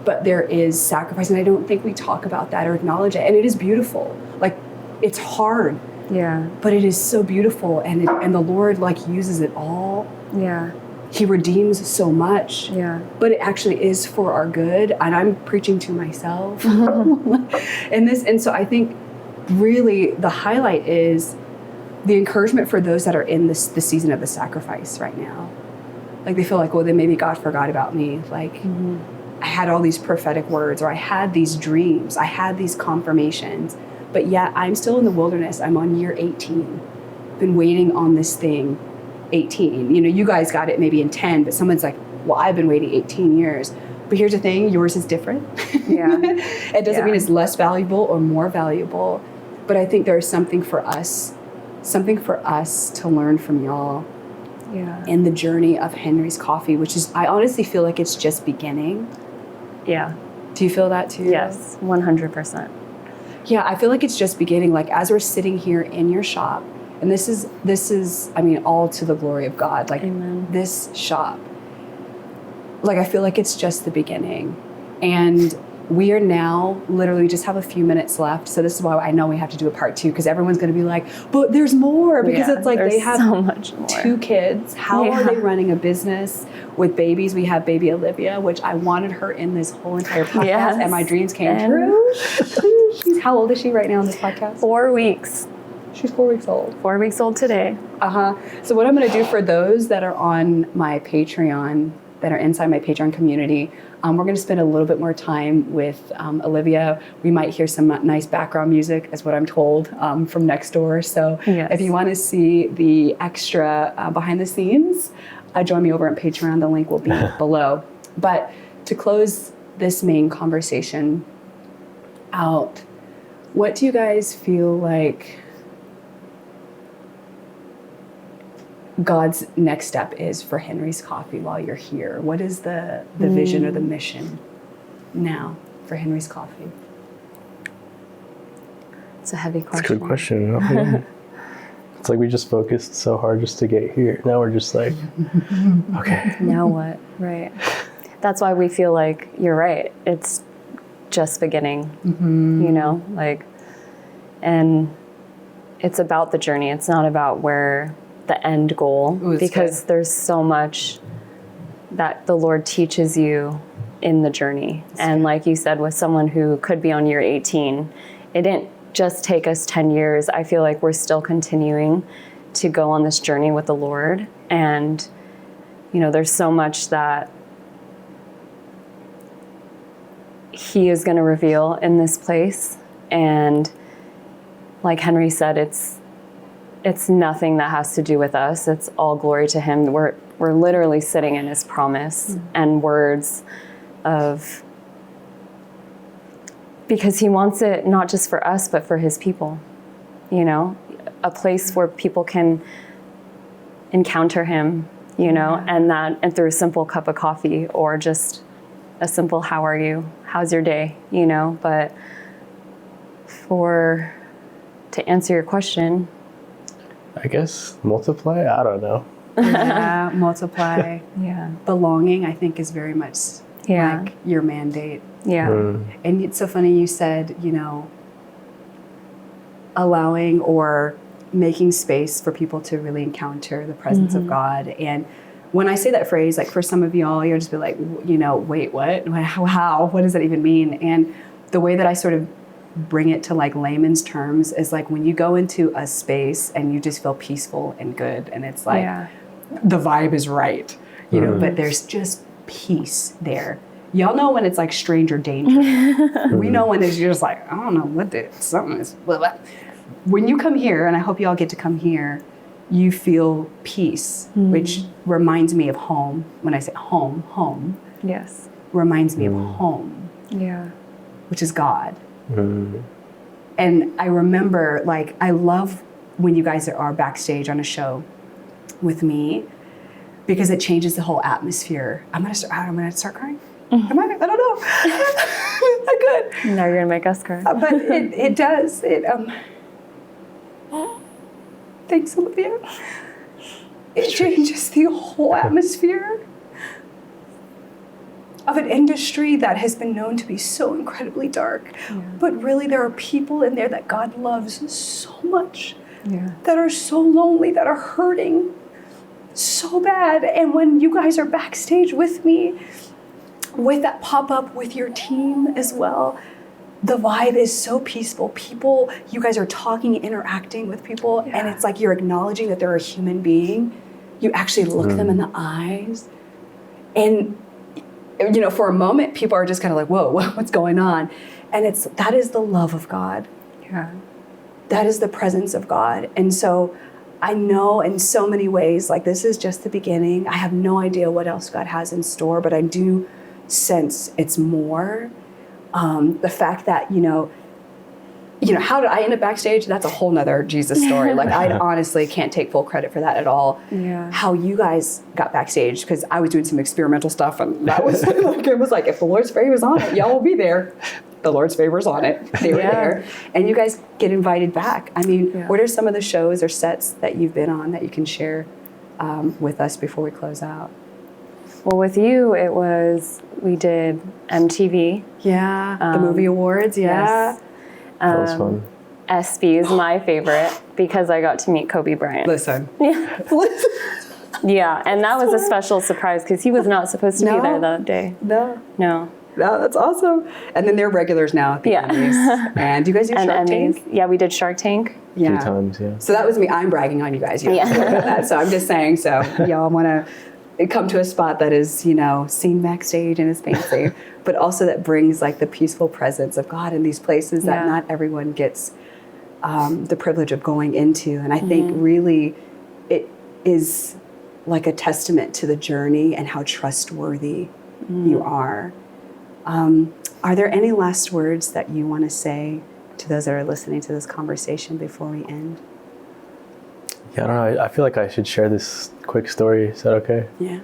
But there is sacrifice, and I don't think we talk about that or acknowledge it. And it is beautiful. Like, it's hard. Yeah. But it is so beautiful, and the Lord, like, uses it all. Yeah. He redeems so much. Yeah. But it actually is for our good, and I'm preaching to myself. And so I think really the highlight is the encouragement for those that are in the season of the sacrifice right now. Like, they feel like, well, then maybe God forgot about me. Like, I had all these prophetic words, or I had these dreams, I had these confirmations, but yet I'm still in the wilderness. I'm on year 18. Been waiting on this thing 18. You know, you guys got it maybe in 10, but someone's like, well, I've been waiting 18 years. But here's the thing, yours is different. Yeah. It doesn't mean it's less valuable or more valuable, but I think there's something for us to learn from y'all Yeah. in the journey of Henry's Coffee, which is, I honestly feel like it's just beginning. Yeah. Do you feel that too? Yes, 100%. Yeah, I feel like it's just beginning. Like as we're sitting here in your shop, and this is, I mean, all to the glory of God. Like Amen. This shop, like I feel like it's just the beginning. And we are now literally just have a few minutes left. So this is why I know we have to do a part 2, because everyone's going to be like, but there's more, because Yeah, it's like they there's have so much more. 2 kids. How are Yeah. they running a business with babies? We have baby Olivia, which I wanted her in this whole entire podcast, Yes. and my dreams came And- true. How old is she right now in this podcast? 4 weeks. She's 4 weeks old. 4 weeks old today. So what I'm going to do for those that are on my Patreon, that are inside my Patreon community, we're going to spend a little bit more time with Olivia. We might hear some nice background music, is what I'm told, from next door. So Yes. if you want to see the extra behind the scenes, join me over at Patreon. The link will be below. But to close this main conversation out, what do you guys feel like God's next step is for Henry's Coffee while you're here? What is the vision or the mission now for Henry's Coffee? It's a heavy It's a question. good question. I don't know. It's like we just focused so hard just to get here. Now we're just like, okay. Now what? Right. That's why we feel like you're right. It's just beginning, you know, like, and it's about the journey. It's not about where the end goal, Ooh, it's because there's so much that the Lord teaches you in the journey. And like you said, with someone who could be on year 18, it didn't just take us 10 years. I feel like we're still continuing to go on this journey with the Lord. And, you know, there's so much that He is going to reveal in this place. And like Henry said, it's nothing that has to do with us. It's all glory to Him. We're literally sitting in His promise and words of, because He wants it not just for us, but for His people, you know, a place where people can encounter Him, you know, and through a simple cup of coffee or just a simple, how are you? How's your day? You know, but to answer your question, I guess multiply? I don't know. Yeah, multiply. yeah, Belonging, I think, is very much Yeah. like your mandate. yeah, And it's so funny you said, you know, allowing or making space for people to really encounter the presence of God. And when I say that phrase, like for some of y'all, you'll just be like, you know, wait, what? How? What does that even mean? And the way that I sort of bring it to like layman's terms is like when you go into a space and you just feel peaceful and good, and it's like yeah, the vibe is right, you know, but there's just peace there. Y'all know when it's like stranger danger. We know when it's just like, I don't know what something is. Blah, blah. When you come here, and I hope y'all get to come here, you feel peace, which reminds me of home. When I say home yes, reminds me of home, yeah, which is God. And I remember, like, I love when you guys are backstage on a show with me, because it changes the whole atmosphere. I'm gonna start crying. Am I? I don't know. I could. now you're gonna make us cry. But it does. Thanks, Olivia. It changes the whole atmosphere of an industry that has been known to be so incredibly dark. But really, there are people in there that God loves so much, Yeah, that are so lonely, that are hurting so bad. And when you guys are backstage with me, with that pop-up with your team as well, the vibe is so peaceful. People, you guys are talking, interacting with people, and it's like you're acknowledging that they're a human being. You actually look them in the eyes. And, you know, for a moment, people are just kind of like, whoa, what's going on? And that is the love of God. yeah, That is the presence of God. And so I know in so many ways, like, this is just the beginning. I have no idea what else God has in store, but I do sense it's more. The fact that, how did I end up backstage? That's a whole nother Jesus story. Like, I honestly can't take full credit for that at all. Yeah. How you guys got backstage, because I was doing some experimental stuff, and that was like, it was like, if the Lord's favor is on it, y'all will be there. The Lord's favor's on it. They were there. And you guys get invited back. I mean, what are some of the shows or sets that you've been on that you can share with us before we close out? Well, with you, we did MTV. Yeah, the movie awards, Yes. That was fun. SB is my favorite because I got to meet Kobe Bryant. Listen. Yeah, and that was a special surprise because he was not supposed to be there that day. No, No. that's awesome. And then they're regulars now at the Emmys. And do you guys do Shark Tank? Yeah, we did Shark Tank. A few times, yeah. So that was me. I'm bragging on you guys. You don't have to worry about that. So I'm just saying, so y'all want to come to a spot that is, seen backstage and is fancy, but also that brings like the peaceful presence of God in these places that not everyone gets the privilege of going into. And I think really it is like a testament to the journey and how trustworthy you are. Are there any last words that you want to say to those that are listening to this conversation before we end? Yeah, I don't know. I feel like I should share this quick story. Is that okay? Yeah.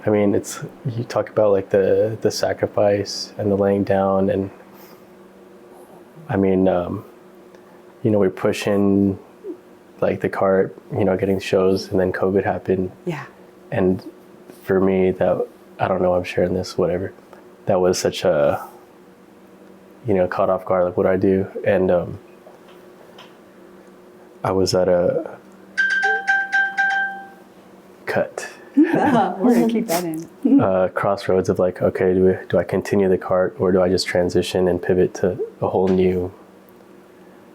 I mean, you talk about like the sacrifice and the laying down, and I mean, we push in like the cart, getting shows, and then COVID happened. Yeah. And for me, I don't know, I'm sharing this, whatever. That was such a, caught off guard, like what do I do? And I was at a cut. We're going to keep that in. Crossroads of like, okay, do I continue the cart, or do I just transition and pivot to a whole new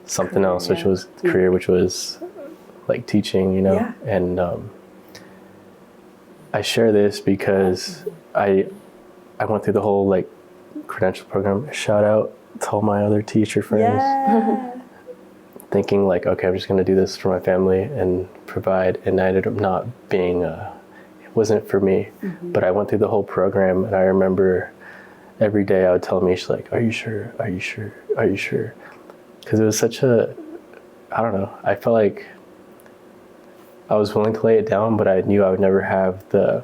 something else, which was career, which was like teaching, and I share this because I went through the whole like credential program. Shout out to all my other teacher friends. Thinking like, okay, I'm just going to do this for my family and provide, and I ended up not being it wasn't for me. But I went through the whole program, and I remember every day I would tell me, she's like, are you sure? Are you sure? Are you sure? Because it was such I don't know, I felt like I was willing to lay it down, but I knew I would never have the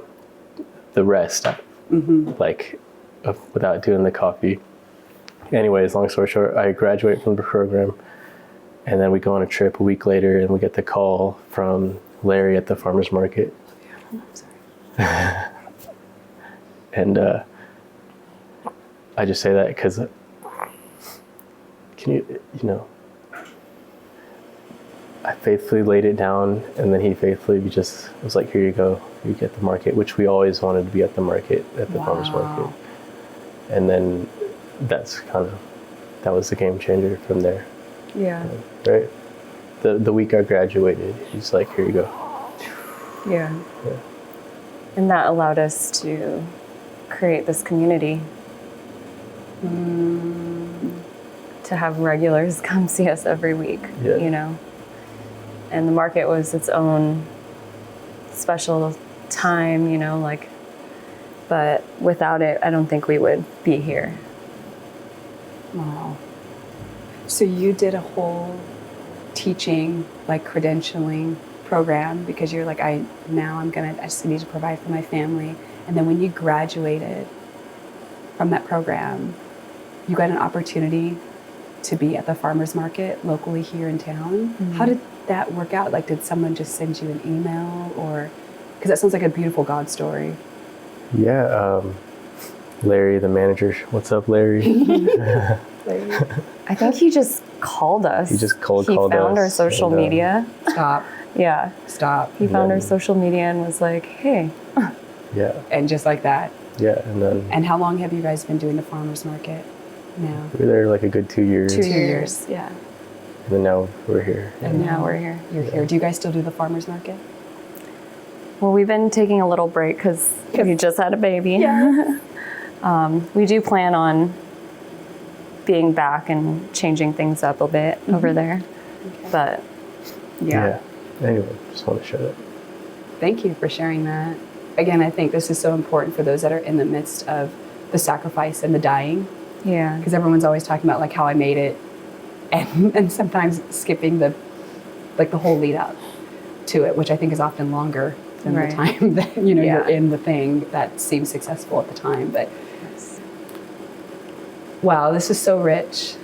rest, like without doing the coffee. Anyways, long story short, I graduate from the program, and then we go on a trip a week later, and we get the call from Larry at the farmer's market. And I just say that because I faithfully laid it down, and then he faithfully just was like, here you go, you get the market, which we always wanted to be at the market, at the farmer's market. And then that was the game changer from there. Yeah. Right? The week I graduated, he's like, here you go. Yeah. And that allowed us to create this community. To have regulars come see us every week, And the market was its own special time, but without it, I don't think we would be here. Wow. So you did a whole teaching, like credentialing program, because you're like, I just need to provide for my family. And then when you graduated from that program, you got an opportunity to be at the farmer's market locally here in town. How did that work out? Like, did someone just send you an email, or, because that sounds like a beautiful God story. Yeah, Larry, the manager. What's up, Larry? I think he just called us. He just called us. He found our social media. Stop. Yeah. Stop. He found our social media and was like, hey. Yeah. And just like that. Yeah, and then. And how long have you guys been doing the farmer's market now? We were there like a good 2 years. 2 years, yeah. And then now we're here. And now we're here. You're here. Do you guys still do the farmer's market? Well, we've been taking a little break because we just had a baby. Yeah. We do plan on being back and changing things up a bit over there. Okay. But yeah. Anyway, just want to share that. Thank you for sharing that. Again, I think this is so important for those that are in the midst of the sacrifice and the dying, Yeah. because everyone's always talking about like how I made it, and sometimes skipping the whole lead up to it, which I think is often longer than Right. the time that you're Yeah. in the thing that seems successful at the time. But wow, this is so rich.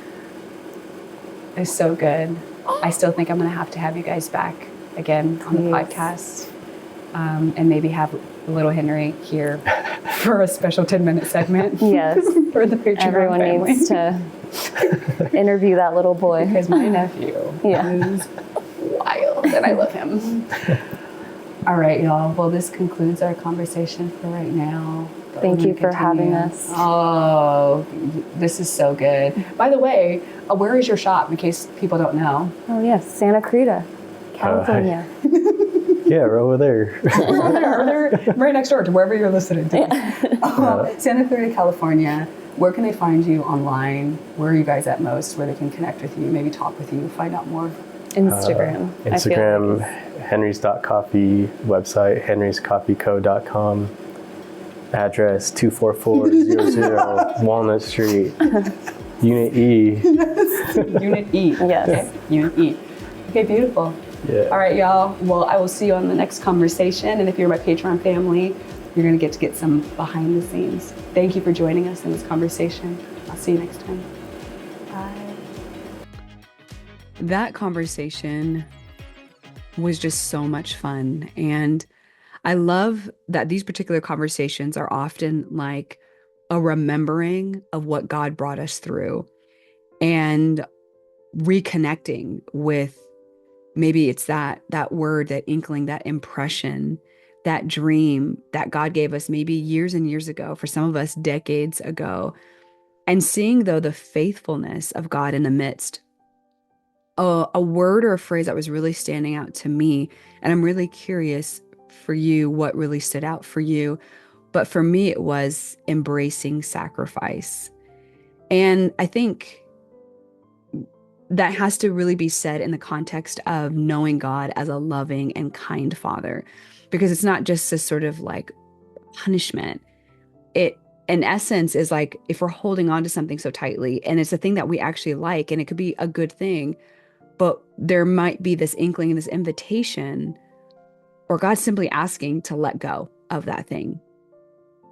It's so good. I still think I'm going to have you guys back again on the Please. podcast, and maybe have little Henry here for a special 10-minute segment. Yes. For the Patreon Everyone family. needs to interview that little boy. Because my nephew Yeah. is wild, and I love him. All right, y'all. Well, this concludes our conversation for right now. But Thank we're you gonna for having continue. us. Oh, this is so good. By the way, where is your shop, in case people don't know? Oh yes, Santa Cruz, California. Yeah, we're over there. They're right next door to wherever you're listening to. Santa Cruz, California. Where can they find you online? Where are you guys at most? Where they can connect with you, maybe talk with you, find out more? Instagram. I feel Instagram, like henrys.coffee, website, henryscoffeeco.com, address 24400 Walnut Street, Unit E. Unit E. Yes. Okay? Unit E. Okay, beautiful. Yeah. All right, y'all. Well, I will see you on the next conversation. And if you're my Patreon family, you're going to get some behind the scenes. Thank you for joining us in this conversation. I'll see you next time. Bye. That conversation was just so much fun. And I love that these particular conversations are often like a remembering of what God brought us through and reconnecting with, maybe it's that word, that inkling, that impression, that dream that God gave us maybe years and years ago, for some of us decades ago, and seeing though the faithfulness of God in the midst. A word or a phrase that was really standing out to me, and I'm really curious for you what really stood out for you, but for me it was embracing sacrifice. And I think that has to really be said in the context of knowing God as a loving and kind Father, because it's not just this sort of like punishment. It, in essence, is like if we're holding on to something so tightly and it's a thing that we actually like, and it could be a good thing, but there might be this inkling and this invitation, or God simply asking to let go of that thing.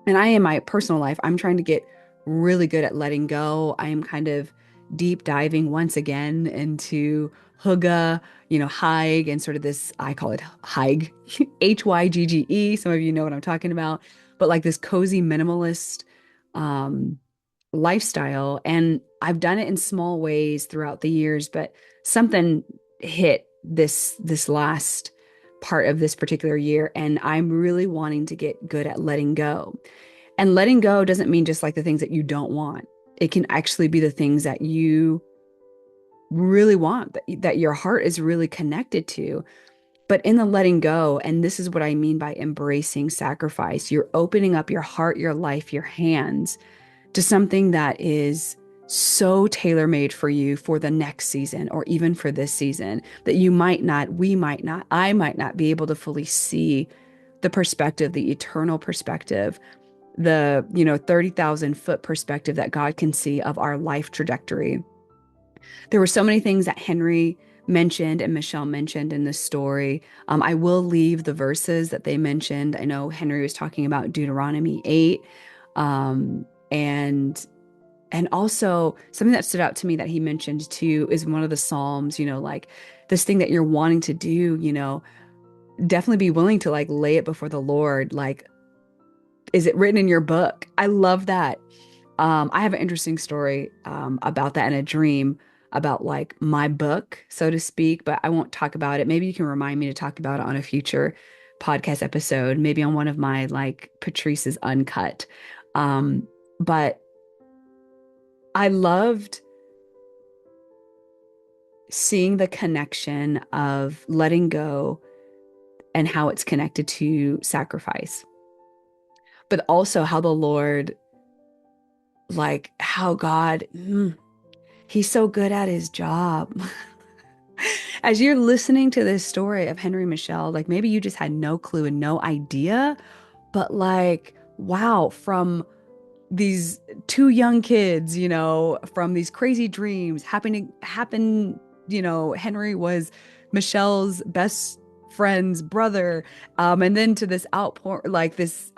And in my personal life, I'm trying to get really good at letting go. I am kind of deep diving once again into Hygge, Hygge, and sort of this, I call it Hygge, Hygge. Some of you know what I'm talking about, but like this cozy minimalist lifestyle. And I've done it in small ways throughout the years, but something hit this last part of this particular year. And I'm really wanting to get good at letting go. And letting go doesn't mean just like the things that you don't want. It can actually be the things that you really want, that your heart is really connected to. But in the letting go, and this is what I mean by embracing sacrifice, you're opening up your heart, your life, your hands to something that is so tailor-made for you for the next season, or even for this season, that I might not be able to fully see the perspective, the eternal perspective, the 30,000 foot perspective that God can see of our life trajectory. There were so many things that Henry mentioned and Michelle mentioned in this story. I will leave the verses that they mentioned. I know Henry was talking about Deuteronomy 8, and also something that stood out to me that he mentioned too is one of the Psalms, like this thing that you're wanting to do, definitely be willing to like lay it before the Lord. Like, is it written in your book? I love that. I have an interesting story about that, and a dream about like my book, so to speak, but I won't talk about it. Maybe you can remind me to talk about it on a future podcast episode, maybe on one of my like Patrice's Uncut. But I loved seeing the connection of letting go and how it's connected to sacrifice, but also how the Lord, like how God, he's so good at his job. As you're listening to this story of Henry Michelle, like maybe you just had no clue and no idea, but like, wow, from these two young kids, from these crazy dreams happen, Henry was Michelle's best friend's brother. And then to this outpour, like this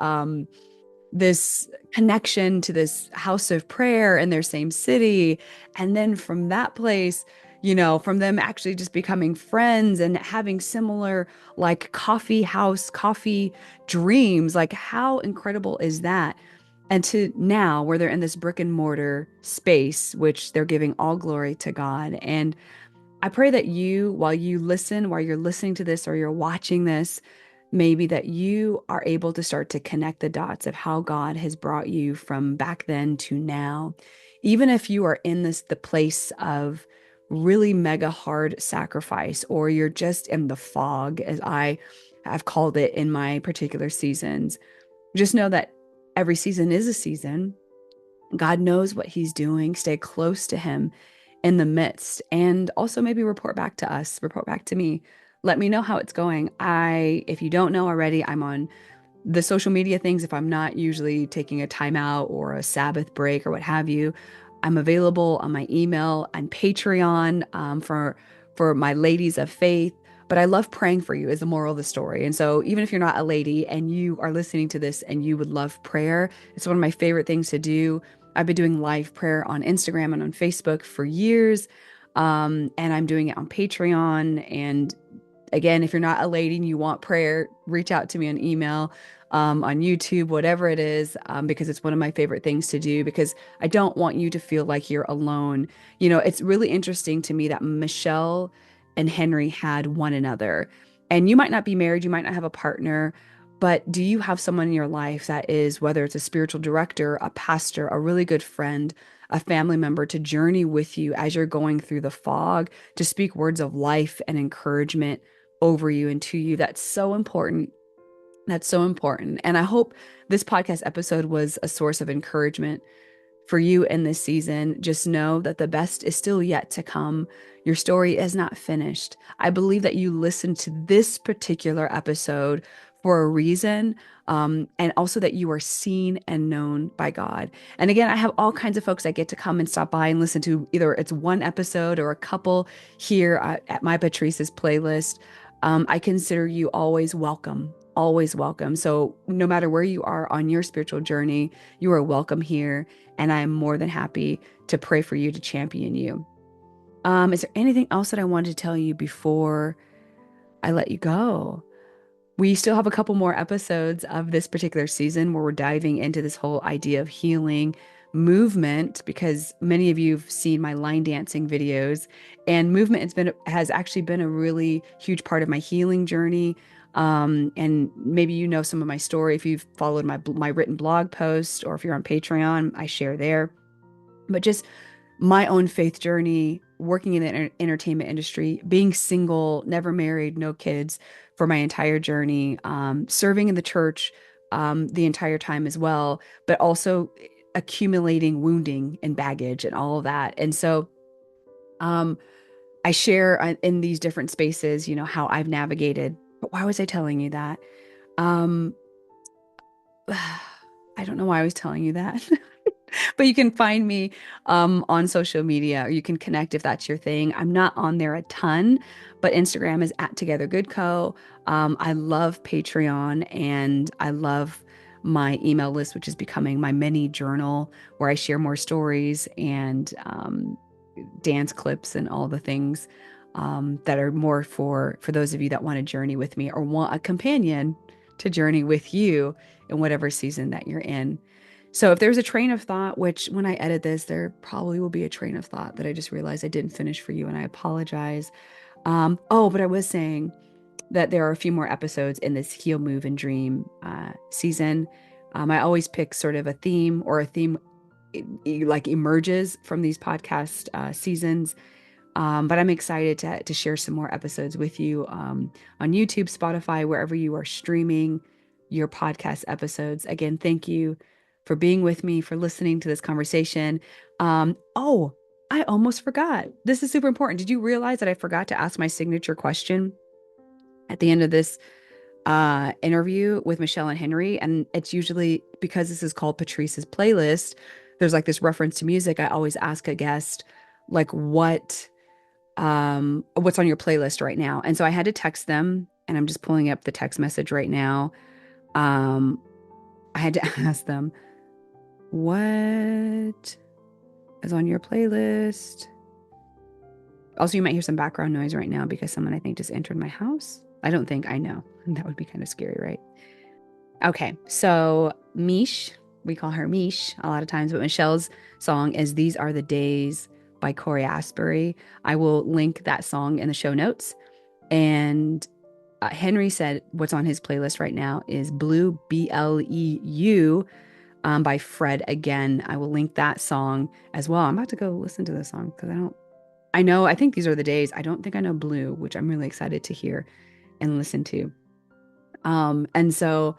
connection to this house of prayer in their same city. And then from that place, from them actually just becoming friends and having similar like coffee dreams. Like how incredible is that? And to now where they're in this brick and mortar space, which they're giving all glory to God. And I pray that while you're listening to this or you're watching this, maybe that you are able to start to connect the dots of how God has brought you from back then to now. Even if you are in the place of really mega hard sacrifice, or you're just in the fog, as I have called it in my particular seasons, just know that every season is a season. God knows what he's doing. Stay close to him in the midst, and also maybe report back to me. Let me know how it's going. If you don't know already, I'm on the social media things. If I'm not usually taking a timeout or a Sabbath break or what have you, I'm available on my email and Patreon for my ladies of faith. But I love praying for you is the moral of the story. And so even if you're not a lady and you are listening to this and you would love prayer, it's one of my favorite things to do. I've been doing live prayer on Instagram and on Facebook for years. And I'm doing it on Patreon. And again, if you're not a lady and you want prayer, reach out to me on email, on YouTube, whatever it is, because it's one of my favorite things to do, because I don't want you to feel like you're alone. It's really interesting to me that Michelle and Henry had one another. And you might not be married, you might not have a partner, but do you have someone in your life that is, whether it's a spiritual director, a pastor, a really good friend, a family member, to journey with you as you're going through the fog, to speak words of life and encouragement over you and to you? That's so important. That's so important. And I hope this podcast episode was a source of encouragement for you in this season. Just know that the best is still yet to come. Your story is not finished. I believe that you listened to this particular episode for a reason, and also that you are seen and known by God. And again, I have all kinds of folks that get to come and stop by and listen to either it's one episode or a couple here at my Patrice's playlist. I consider you always welcome. Always welcome. So no matter where you are on your spiritual journey, you are welcome here. And I am more than happy to pray for you, to champion you. Is there anything else that I wanted to tell you before I let you go? We still have a couple more episodes of this particular season where we're diving into this whole idea of healing movement, because many of you have seen my line dancing videos, and movement has actually been a really huge part of my healing journey. And maybe you know some of my story if you've followed my written blog post, or if you're on Patreon, I share there. But just my own faith journey, working in the entertainment industry, being single, never married, no kids for my entire journey, serving in the church the entire time as well, but also accumulating wounding and baggage and all of that. And so I share in these different spaces, how I've navigated. But why was I telling you that? I don't know why I was telling you that. But you can find me on social media, or you can connect if that's your thing. I'm not on there a ton, but Instagram is @TogetherGoodCo. I love Patreon, and I love my email list, which is becoming my mini journal, where I share more stories and dance clips and all the things that are more for those of you that want to journey with me, or want a companion to journey with you in whatever season that you're in. So if there's a train of thought, which when I edit this, there probably will be a train of thought that I just realized I didn't finish for you, and I apologize. But I was saying that there are a few more episodes in this Heal, Move, and Dream season. I always pick sort of a theme, or a theme like emerges from these podcast seasons. But I'm excited to share some more episodes with you on YouTube, Spotify, wherever you are streaming your podcast episodes. Again, thank you for being with me, for listening to this conversation. I almost forgot. This is super important. Did you realize that I forgot to ask my signature question at the end of this interview with Michelle and Henry? And it's usually because this is called Patrice's playlist, there's like this reference to music. I always ask a guest, like, what's on your playlist right now? And so I had to text them, and I'm just pulling up the text message right now. I had to ask them, what is on your playlist? Also, you might hear some background noise right now because someone, I think, just entered my house. I don't think, I know. That would be kind of scary, right? Okay, so Mish, we call her Mish a lot of times, but Michelle's song is These Are the Days by Corey Asbury. I will link that song in the show notes. And Henry said what's on his playlist right now is Blue, Bleu, by Fred again. I will link that song as well. I'm about to go listen to this song because I think These Are the Days. I don't think I know Blue, which I'm really excited to hear and listen to. And so,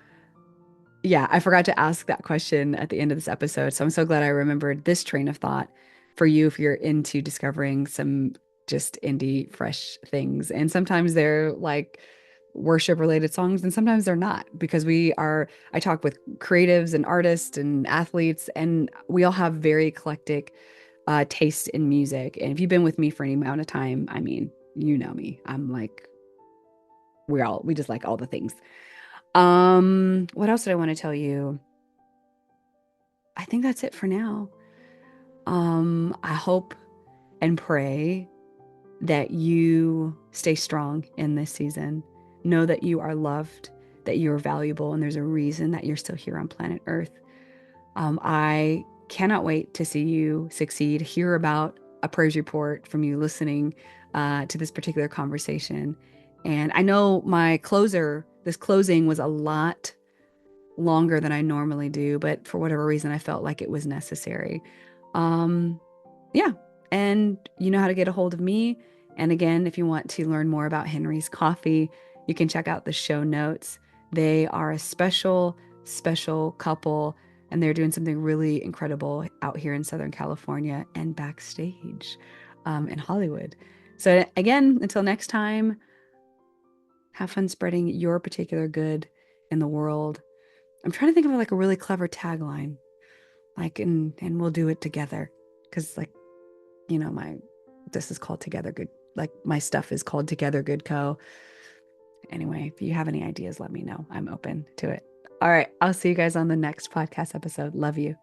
yeah, I forgot to ask that question at the end of this episode. So I'm so glad I remembered this train of thought for you if you're into discovering some just indie, fresh things. And sometimes they're like worship related songs, and sometimes they're not, because I talk with creatives and artists and athletes, and we all have very eclectic taste in music. And if you've been with me for any amount of time, I mean, you know me. I'm like, we just like all the things. What else did I want to tell you? I think that's it for now. I hope and pray that you stay strong in this season. Know that you are loved, that you are valuable, and there's a reason that you're still here on planet Earth. I cannot wait to see you succeed, hear about a praise report from you listening to this particular conversation. And I know this closing was a lot longer than I normally do, but for whatever reason, I felt like it was necessary. Yeah. And you know how to get a hold of me. And again, if you want to learn more about Henry's Coffee, you can check out the show notes. They are a special, special couple, and they're doing something really incredible out here in Southern California and backstage in Hollywood. So again, until next time, have fun spreading your particular good in the world. I'm trying to think of like a really clever tagline, like, and we'll do it together. Cause like, you know, this is called Together Good. Like my stuff is called Together Good Co. Anyway, if you have any ideas, let me know. I'm open to it. All right. I'll see you guys on the next podcast episode. Love you.